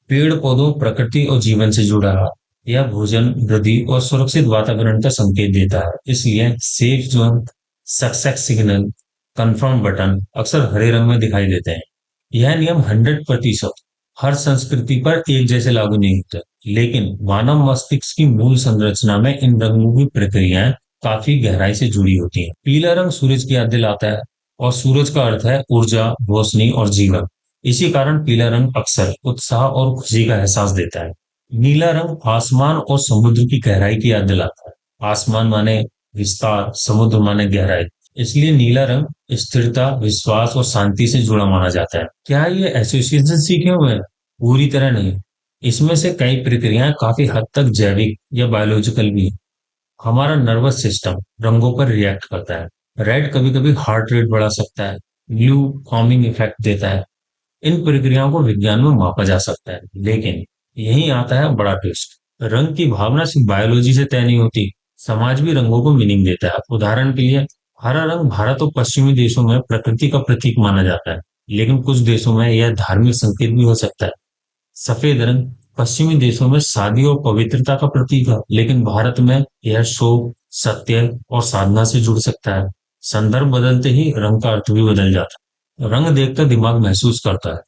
पेड़ पौधों, प्रकृति और जीवन से जुड़ा है। यह भोजन, वृद्धि और सुरक्षित वातावरण का संकेत देता है। इसलिए safe zone, success signal, confirm button अक्सर हरे रंग में दिखाई देते हैं। यह नियम 100% हर संस्कृति पर एक जैसे लागू नहीं होते, लेकिन मानव मस्तिष्क की मूल संरचना में इन रंगों की प्रक्रियाएं काफी गहराई से जुड़ी होती हैं। पीला रंग सूरज की याद दिलाता है, और सूरज का अर्थ है ऊर्जा, रोशनी और जीवन। इसी कारण पीला रंग अक्सर उत्साह और खुशी का एहसास देता है। नीला रंग आसमान और समुद्र की गहराई की याद दिलाता है। आसमान माने विस्तार, समुद्र माने गहराई। इसलिए नीला रंग स्थिरता, विश्वास और शांति से जुड़ा माना जाता है। क्या ये एसोसिएशन सीखे हुए हैं? पूरी तरह नहीं। इसमें से कई प्रक्रियाएं काफी हद तक जैविक या बायोलॉजिकल भी हैं। हमारा नर्वस सिस्टम रंगों पर रिएक्ट करता है। रेड कभी कभी हार्ट रेट बढ़ा सकता है, ब्लू कॉमिंग इफेक्ट देता है। इन प्रक्रियाओं को विज्ञान में मापा जा सकता है, लेकिन यही आता है बड़ा ट्विस्ट। रंग की भावना सिर्फ बायोलॉजी से तय नहीं होती, समाज भी रंगों को मीनिंग देता है। उदाहरण के लिए, हरा रंग भारत और पश्चिमी देशों में प्रकृति का प्रतीक माना जाता है, लेकिन कुछ देशों में यह धार्मिक संकेत भी हो सकता है। सफेद रंग पश्चिमी देशों में शादी और पवित्रता का प्रतीक है, लेकिन भारत में यह शोक, सत्य और साधना से जुड़ सकता है। संदर्भ बदलते ही रंग का अर्थ भी बदल जाता है। रंग देखकर दिमाग महसूस करता है।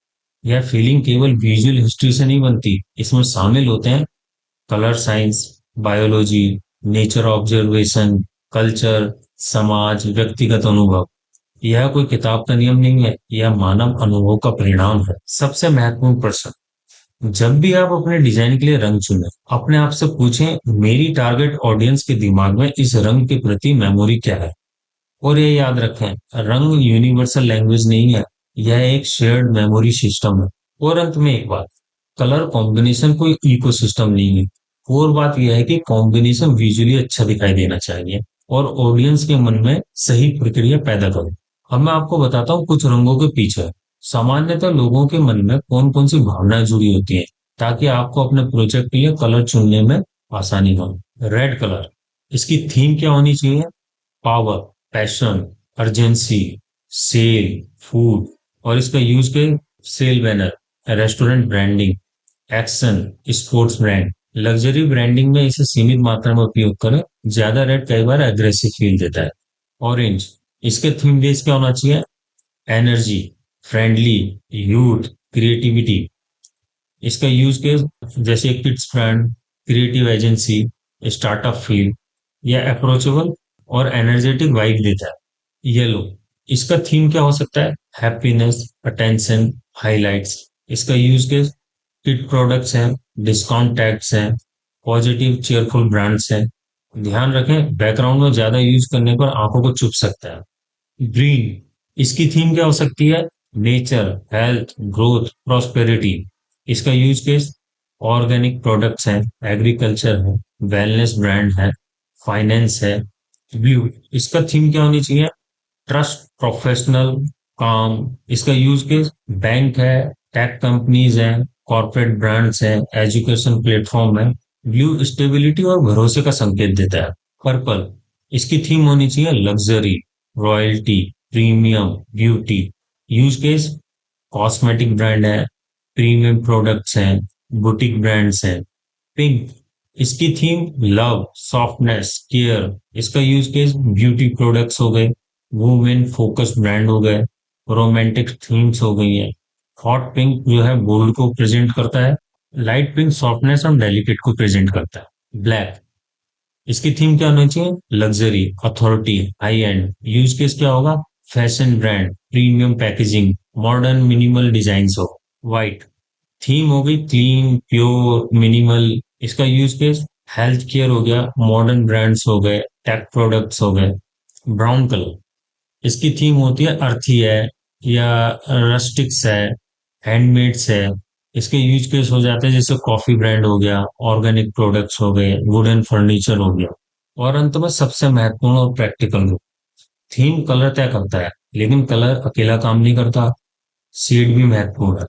यह फीलिंग केवल विजुअल हिस्ट्री से नहीं बनती, इसमें शामिल होते हैं colour science, biology, nature observation, culture, समाज, व्यक्तिगत अनुभव। यह कोई किताब का नियम नहीं है, यह मानव अनुभव का परिणाम है। सबसे महत्वपूर्ण प्रश्न, जब भी आप अपने डिजाइन के लिए रंग चुनें, अपने आप से पूछें, मेरी टारगेट ऑडियंस के दिमाग में इस रंग के प्रति मेमोरी क्या है। और ये याद रखें, रंग यूनिवर्सल लैंग्वेज नहीं है, यह एक शेयर्ड मेमोरी सिस्टम है। और अंत में एक बात, कलर कॉम्बिनेशन कोई इकोसिस्टम नहीं है। और बात यह है कि कॉम्बिनेशन विजुअली अच्छा दिखाई देना चाहिए और ऑडियंस के मन में सही प्रक्रिया पैदा करे। अब मैं आपको बताता हूँ कुछ रंगों के पीछे सामान्यतः लोगों के मन में कौन कौन सी भावनाएं जुड़ी होती हैं, ताकि आपको अपने प्रोजेक्ट के लिए कलर चुनने में आसानी हो। रेड कलर, इसकी थीम क्या होनी चाहिए? Power, passion, urgency, sale, food. और इसका यूज के sale banner, restaurant branding, action, sports brand. Luxury branding में इसे सीमित मात्रा में उपयोग करें, ज्यादा रेड कई बार एग्रेसिव फील देता है। ऑरेंज, इसके थीम बेस क्या होना चाहिए? Energy, friendly, youth, creativity. इसका यूज केस जैसे kids brand, creative agency, startup field, या अप्रोचेबल और एनर्जेटिक वाइब देता है। येलो, इसका थीम क्या हो सकता है? Happiness, attention, highlights. इसका यूज केस किड प्रोडक्ट्स हैं, डिस्काउंट टैग्स हैं, पॉजिटिव चेयरफुल ब्रांड्स हैं। ध्यान रखें, बैकग्राउंड में ज्यादा यूज करने पर आंखों को चुभ सकता है। ग्रीन, इसकी थीम क्या हो सकती है? Nature, health, growth, prosperity. इसका यूज केस ऑर्गेनिक प्रोडक्ट्स हैं, एग्रीकल्चर है, वेलनेस ब्रांड है, फाइनेंस है। ब्लू, इसका थीम क्या होनी चाहिए? ट्रस्ट, प्रोफेशनल, काम। इसका यूज केस बैंक है, टेक कंपनीज हैं, कॉर्पोरेट ब्रांड्स हैं, एजुकेशन प्लेटफॉर्म है। ब्लू स्टेबिलिटी और भरोसे का संकेत देता है। पर्पल, इसकी थीम होनी चाहिए luxury, royalty, premium, beauty. Use case cosmetic brand है, प्रीमियम प्रोडक्ट्स हैं, बुटीक ब्रांड्स हैं। पिंक, इसकी थीम लव, सॉफ्टनेस, केयर। इसका यूज केस ब्यूटी प्रोडक्ट्स हो गए, वुमेन फोकस ब्रांड हो गए, रोमांटिक थीम्स हो गई हैं। हॉट पिंक जो है गोल्ड को प्रेजेंट करता है, लाइट पिंक सॉफ्टनेस और डेलिकेट को प्रेजेंट करता है। ब्लैक, इसकी थीम क्या होनी चाहिए? Luxury, authority, high and. Use case क्या होगा? Fashion brand, premium packaging, modern minimal design हो। व्हाइट, थीम हो गई क्लीन, प्योर, मिनिमल। इसका यूज केस हेल्थ केयर हो गया, मॉडर्न ब्रांड्स हो गए, टेक प्रोडक्ट्स हो गए। ब्राउन कलर, इसकी थीम होती है अर्थी है, या रस्टिक्स है, हैंडमेड्स है। इसके यूज केस हो जाते हैं जैसे कॉफी ब्रांड हो गया, ऑर्गेनिक प्रोडक्ट्स हो गए, वुडन फर्नीचर हो गया। और अंत में सबसे महत्वपूर्ण और प्रैक्टिकल रूप, थीम कलर तय करता है, लेकिन कलर अकेला काम नहीं करता। शेड भी महत्वपूर्ण है,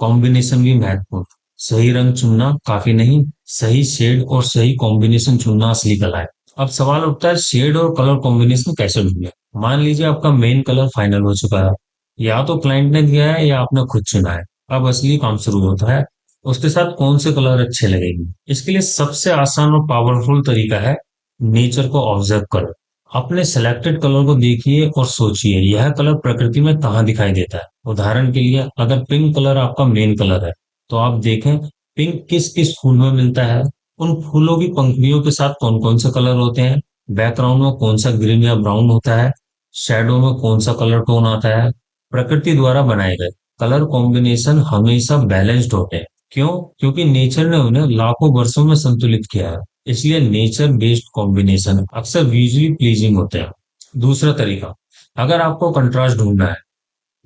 कॉम्बिनेशन भी महत्वपूर्ण। सही रंग चुनना काफी नहीं, सही शेड और सही कॉम्बिनेशन चुनना असली कला है। अब सवाल उठता है, शेड और कलर कॉम्बिनेशन कैसे ढूंढे? मान लीजिए आपका मेन कलर फाइनल हो चुका है, या तो क्लाइंट ने दिया है या आपने खुद चुना है। अब असली काम शुरू होता है, उसके साथ कौन से कलर अच्छे लगेंगे। इसके लिए सबसे आसान और पावरफुल तरीका है नेचर को ऑब्जर्व करो। अपने सिलेक्टेड कलर को देखिए और सोचिए यह कलर प्रकृति में कहाँ दिखाई देता है। उदाहरण के लिए अगर पिंक कलर आपका मेन कलर है तो आप देखें पिंक किस किस फूल में मिलता है, उन फूलों की पंखुड़ियों के साथ कौन कौन से कलर होते हैं, बैकग्राउंड में कौन सा ग्रीन या ब्राउन होता है, शेडो में कौन सा कलर टोन आता है। प्रकृति द्वारा बनाए गए कलर कॉम्बिनेशन हमेशा बैलेंस्ड होते हैं। क्यों? क्योंकि नेचर ने उन्हें लाखों वर्षों में संतुलित किया है। इसलिए नेचर बेस्ड कॉम्बिनेशन अक्सर विजुअली प्लीजिंग होते हैं। दूसरा तरीका, अगर आपको कंट्रास्ट ढूंढना है,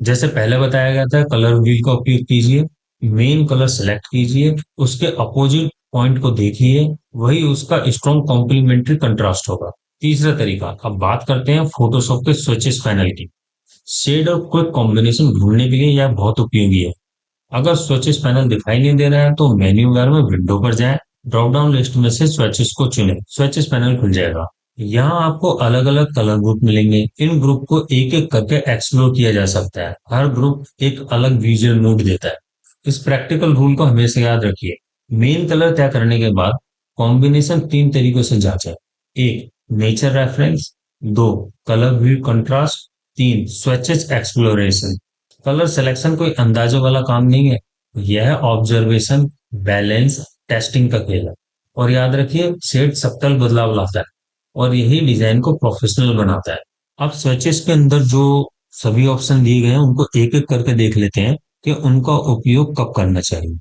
जैसे पहले बताया गया था, कलर व्हील का उपयोग कीजिए, मेन कलर सेलेक्ट कीजिए, उसके अपोजिट पॉइंट को देखिए, वही उसका स्ट्रॉन्ग कॉम्प्लीमेंट्री कंट्रास्ट होगा। तीसरा तरीका, अब बात करते हैं फोटोशॉप के स्विचेस पैनल की। शेड और क्विक कॉम्बिनेशन ढूंढने के लिए यह बहुत उपयोगी है। अगर स्विचेस पैनल दिखाई नहीं दे रहा है तो मेन्यू बार में विंडो पर जाएं, ड्रॉप डाउन लिस्ट में से स्विचेस को चुनें, स्विचेस पैनल खुल जाएगा। यहाँ आपको अलग अलग कलर ग्रुप मिलेंगे। इन ग्रुप को एक एक करके एक्सप्लोर किया जा सकता है। हर ग्रुप एक अलग विजुअल मूड देता है। इस प्रैक्टिकल रूल को हमेशा याद रखिए। मेन कलर तय करने के बाद कॉम्बिनेशन तीन तरीकों से जांचें। एक, नेचर रेफरेंस। दो, कलर व्यू कंट्रास्ट। तीन, स्विचेस एक्सप्लोरेशन। कलर सिलेक्शन कोई अंदाजों वाला काम नहीं है, यह ऑब्जर्वेशन, बैलेंस, टेस्टिंग का खेल है। और याद रखिए शेड सबटल बदलाव लाता है और यही डिजाइन को प्रोफेशनल बनाता है। अब स्विचेस के अंदर जो सभी ऑप्शन दिए गए हैं उनको एक एक करके देख लेते हैं कि उनका उपयोग कब करना चाहिए।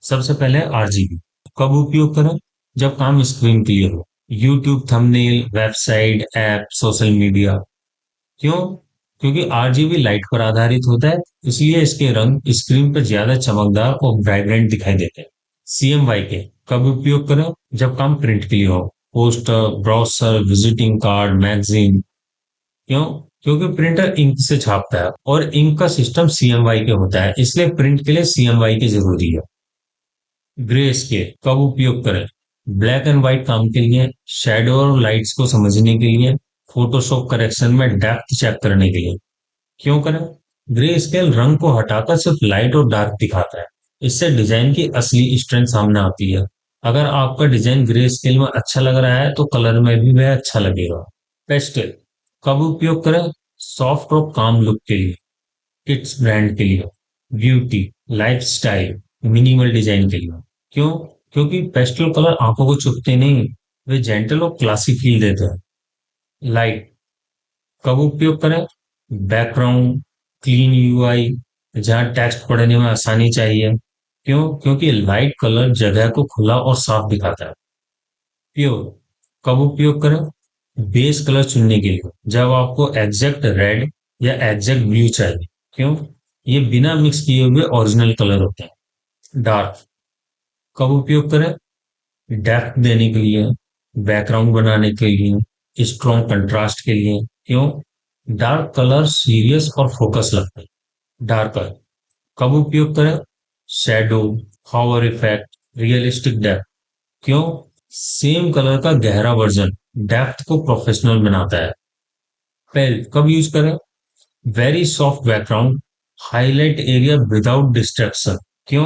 सबसे पहले आरजीबी कब उपयोग करें? जब काम स्क्रीन क्लियर हो, YouTube thumbnail, website, app, social media. क्यों? क्योंकि आरजीबी लाइट पर आधारित होता है, इसलिए इसके रंग स्क्रीन पर ज्यादा चमकदार और वाइब्रेंट दिखाई देते हैं। सीएमवाई के कब उपयोग करें? जब काम प्रिंट के लिए हो, poster, brochure, visiting card, magazine. क्यों? क्योंकि प्रिंटर इंक से छापता है और इंक का सिस्टम सीएमवाई के होता है, इसलिए प्रिंट के लिए सीएमवाई की जरूरी है। ग्रे स्केल कब उपयोग करें? ब्लैक एंड व्हाइट काम के लिए, शेडो और लाइट्स को समझने के लिए, फोटोशॉप करेक्शन में डेप्थ चेक करने के लिए। क्यों करें? ग्रे स्केल रंग को हटाकर सिर्फ लाइट और डार्क दिखाता है। इससे डिजाइन की असली स्ट्रेंथ सामने आती है। अगर आपका डिजाइन ग्रे स्केल में अच्छा लग रहा है तो कलर में भी वह अच्छा लगेगा। पेस्टल कब उपयोग करें? सॉफ्ट और काम लुक के लिए, किड्स ब्रांड के लिए, ब्यूटी, लाइफस्टाइल, मिनिमल डिजाइन के लिए। क्यों? क्योंकि पेस्टल कलर आंखों को चुभते नहीं, वे जेंटल और क्लासी फील देते हैं। लाइट कब उपयोग करें? बैकग्राउंड, क्लीन यूआई, जहां टेक्स्ट पढ़ने में आसानी चाहिए। क्यों? क्योंकि लाइट कलर जगह को खुला और साफ दिखाता है। प्योर कब उपयोग करें? बेस कलर चुनने के लिए, जब आपको एग्जैक्ट रेड या एग्जैक्ट ब्लू चाहिए। क्यों? ये बिना मिक्स किए हुए ओरिजिनल कलर होते हैं। डार्क कब उपयोग करें? डेप्थ देने के लिए, बैकग्राउंड बनाने के लिए, स्ट्रॉन्ग कंट्रास्ट के लिए। क्यों? डार्क कलर सीरियस और फोकस लगते हैं। डार्कर कब उपयोग करें? शैडो, हावर इफेक्ट, रियलिस्टिक डेप्थ। क्यों? सेम कलर का गहरा वर्जन डेप्थ को प्रोफेशनल बनाता है। पेल कब यूज करें? Very soft background, highlight area without distraction. क्यों?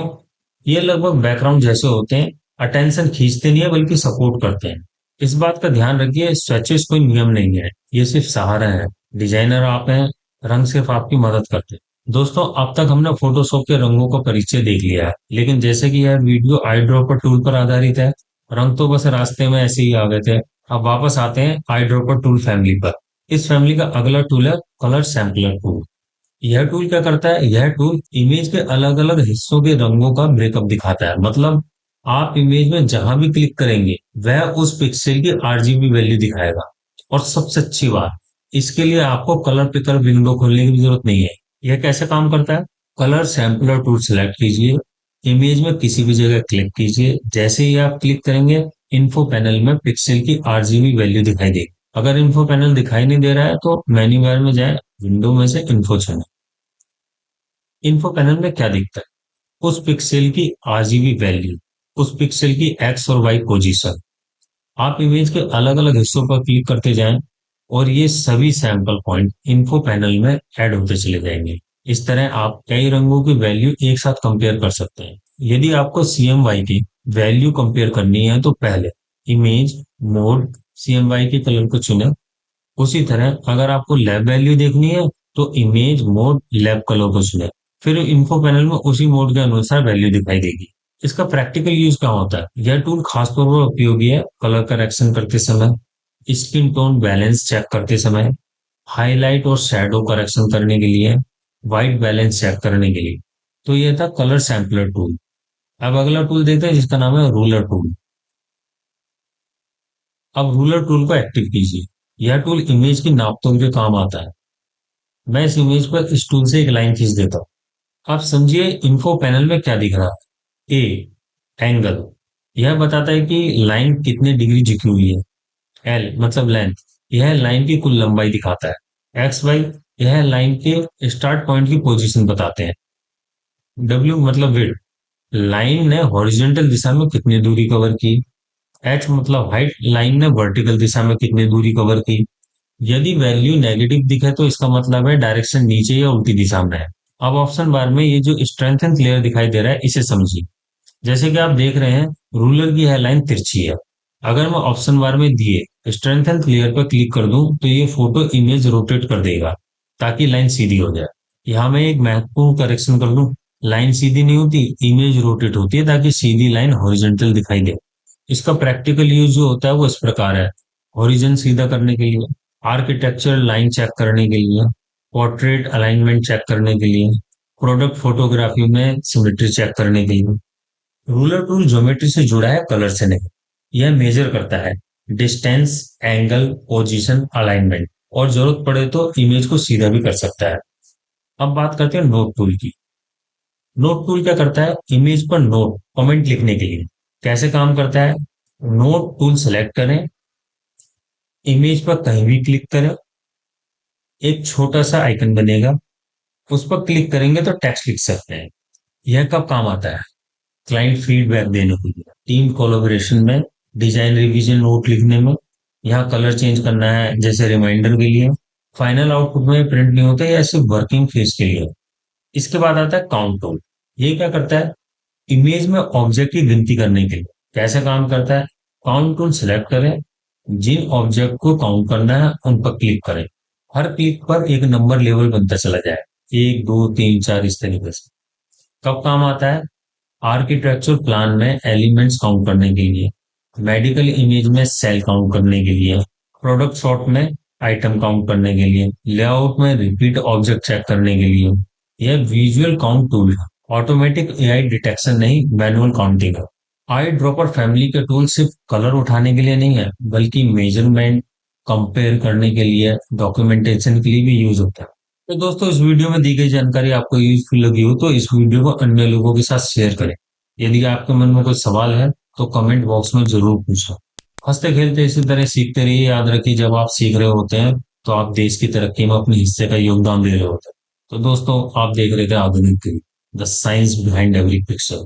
ये लगभग बैकग्राउंड जैसे होते हैं, अटेंशन खींचते नहीं है बल्कि सपोर्ट करते हैं। इस बात का ध्यान रखिए, स्विचेस कोई नियम नहीं है, ये सिर्फ सहारा है। डिजाइनर आप हैं, रंग सिर्फ आपकी मदद करते हैं। दोस्तों, अब तक हमने फोटोशॉप के रंगों का परिचय देख लिया है, लेकिन जैसे कि यह वीडियो आई ड्रॉपर टूल पर आधारित है, रंग तो बस रास्ते में ऐसे ही आ गए थे। अब वापस आते हैं आई ड्रॉपर टूल फैमिली पर। इस फैमिली का अगला टूल है कलर सैम्पलर टूल। यह टूल क्या करता है? यह टूल इमेज के अलग अलग हिस्सों के रंगों का ब्रेकअप दिखाता है। मतलब आप इमेज में जहां भी क्लिक करेंगे वह उस पिक्सल की आरजीबी वैल्यू दिखाएगा। और सबसे अच्छी बात, इसके लिए आपको कलर पिकर विंडो खोलने की भी जरूरत नहीं है। यह कैसे काम करता है? कलर सैम्पलर टूल सेलेक्ट कीजिए, इमेज में किसी भी जगह क्लिक कीजिए। जैसे ही आप क्लिक करेंगे, इन्फो पैनल में पिक्सल की आरजीबी वैल्यू दिखाई देगी। अगर इन्फो पैनल दिखाई नहीं दे रहा है तो मेन्यू बार में जाए, विंडो में से इन्फो चुनें। इन्फो पैनल में क्या दिखता है? उस पिक्सल की आरजीबी वैल्यू, उस पिक्सल की एक्स और वाई पोजीशन। आप इमेज के अलग अलग हिस्सों पर क्लिक करते जाएं और ये सभी सैंपल पॉइंट इन्फो पैनल में ऐड होते चले जाएंगे। इस तरह आप कई रंगों की वैल्यू एक साथ कंपेयर कर सकते हैं। यदि आपको सीएमवाई की वैल्यू कंपेयर करनी है तो पहले इमेज मोड, सीएमवाई के कलर को चुनें, उसी तरह अगर आपको लैब वैल्यू देखनी है तो इमेज मोड लैब कलर को चुने, फिर इन्फो पैनल में उसी मोड के अनुसार वैल्यू दिखाई देगी। इसका प्रैक्टिकल यूज क्या होता है? यह टूल खासतौर पर उपयोगी है कलर करेक्शन करते समय, स्किन टोन बैलेंस चेक करते समय, हाईलाइट और शैडो करेक्शन करने के लिए, वाइट बैलेंस चेक करने के लिए। तो यह था कलर सैम्पलर टूल। अब अगला टूल देखते हैं जिसका नाम है रूलर टूल। अब रूलर टूल को एक्टिव कीजिए। यह टूल इमेज की नापतोल के काम आता है। मैं इस इमेज पर इस टूल से एक लाइन खींच देता हूँ। आप समझिए इन्फो पैनल में क्या दिख रहा है। ए, एंगल, यह बताता है कि लाइन कितने डिग्री झुकी हुई है। एल मतलब लेंथ, यह लाइन की कुल लंबाई दिखाता है। एक्स वाई, यह लाइन के स्टार्ट पॉइंट की पोजीशन बताते हैं। डब्ल्यू मतलब विड्थ, लाइन ने हॉरिजॉन्टल दिशा में कितनी दूरी कवर की। एच मतलब हाइट, लाइन ने वर्टिकल दिशा में कितनी दूरी कवर की। यदि वैल्यू नेगेटिव दिखे तो इसका मतलब है डायरेक्शन नीचे या उल्टी दिशा में है। अब ऑप्शन बार में ये जो स्ट्रेंथन लेयर दिखाई दे रहा है इसे समझिए। जैसे कि आप देख रहे हैं रूलर की यह लाइन तिरछी है। अगर मैं ऑप्शन बार में दिए स्ट्रेंथन लेयर पर क्लिक कर दूं तो ये फोटो इमेज रोटेट कर देगा ताकि लाइन सीधी हो जाए। यहाँ मैं एक महत्वपूर्ण करेक्शन कर लूं, लाइन सीधी नहीं होती, इमेज रोटेट होती है ताकि सीधी लाइन हॉरिजॉन्टल दिखाई दे। इसका प्रैक्टिकल यूज जो होता है वो इस प्रकार है। हॉरिजन सीधा करने के लिए, आर्किटेक्चर लाइन चेक करने के लिए, पोर्ट्रेट अलाइनमेंट चेक करने के लिए, प्रोडक्ट फोटोग्राफी में सिमेट्री चेक करने के लिए। रूलर टूल ज्योमेट्री से जुड़ा है, कलर से नहीं। यह मेजर करता है डिस्टेंस, एंगल, पोजीशन, अलाइनमेंट, और जरूरत पड़े तो इमेज को सीधा भी कर सकता है। अब बात करते हैं नोट टूल की। नोट टूल क्या करता है? इमेज पर नोट कमेंट लिखने के लिए। कैसे काम करता है? नोट टूल सेलेक्ट करें, इमेज पर कहीं भी क्लिक करें, एक छोटा सा आइकन बनेगा, उस पर क्लिक करेंगे तो टेक्स्ट लिख सकते हैं। यह कब काम आता है? क्लाइंट फीडबैक देने के लिए, टीम कोलैबोरेशन में, डिजाइन रिवीजन नोट लिखने में, यहाँ कलर चेंज करना है जैसे रिमाइंडर के लिए, फाइनल आउटपुट में प्रिंट नहीं होता या सिर्फ वर्किंग फेज के लिए। इसके बाद आता है काउंट टूल। ये क्या करता है? इमेज में ऑब्जेक्ट की गिनती करने के लिए। कैसे काम करता है? काउंट टूल सिलेक्ट करें, जिन ऑब्जेक्ट को काउंट करना है उन पर क्लिक करें। हर क्लिक पर एक नंबर लेवल बनता चला जाए, एक दो तीन चार इस तरीके से। कब काम आता है? आर्किटेक्चर प्लान में एलिमेंट्स काउंट करने के लिए, मेडिकल इमेज में सेल काउंट करने के लिए, प्रोडक्ट शॉट में आइटम काउंट करने के लिए, लेआउट में रिपीट ऑब्जेक्ट चेक करने के लिए। यह विजुअल काउंट टूल है, ऑटोमेटिक एआई डिटेक्शन नहीं, मैनुअल काउंटिंग है। आई ड्रॉपर फैमिली के टूल सिर्फ कलर उठाने के लिए नहीं है, बल्कि मेजरमेंट, कंपेयर करने के लिए, डॉक्यूमेंटेशन के लिए भी यूज होता है। तो दोस्तों इस वीडियो में दी गई जानकारी आपको यूजफुल लगी हो तो इस वीडियो को अन्य लोगों के साथ शेयर करें। यदि आपके मन में कोई सवाल है तो कमेंट बॉक्स में जरूर पूछो। हंसते खेलते इसी तरह सीखते रहिए। याद रखिए जब आप सीख रहे होते हैं तो आप देश की तरक्की में अपने हिस्से का योगदान दे रहे होते हैं। तो दोस्तों आप देख रहे थे आधुनिक the science behind every pixel.